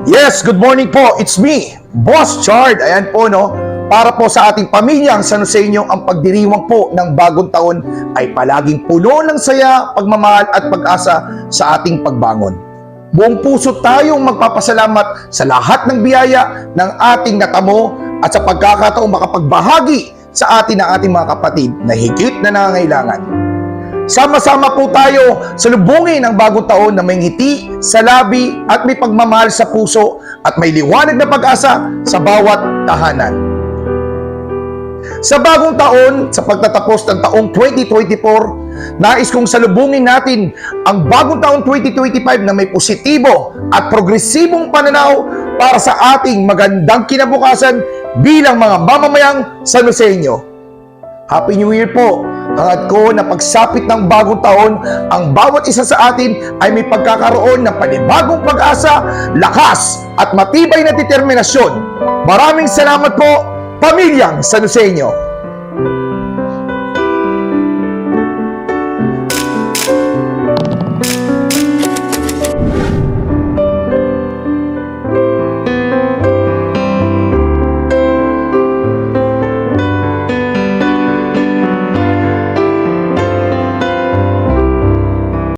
Yes, good morning po. It's me, Boss Chard. Ayan po, no? Para po sa ating pamilyang San Joseño, ang pagdiriwang po ng bagong taon ay palaging puno ng saya, pagmamahal at pag-asa sa ating pagbangon. Buong puso tayong magpapasalamat sa lahat ng biyaya ng ating natamo at sa pagkakataong makapagbahagi sa atin ng ating mga kapatid na higit na nangangailangan. Sama-sama po tayo salubungin ang bagong taon na may ngiti sa labi at may pagmamahal sa puso at may liwanag na pag-asa sa bawat tahanan. Sa bagong taon, sa pagtatapos ng taong 2024, nais kong salubungin natin ang bagong taong 2025 na may positibo at progresibong pananaw para sa ating magandang kinabukasan bilang mga mamamayang San Joseño. Happy New Year po! Hangad ko na pagsapit ng bagong taon, ang bawat isa sa atin ay may pagkakaroon ng panibagong pag-asa, lakas at matibay na determinasyon. Maraming salamat po, Pamilyang San Joseño!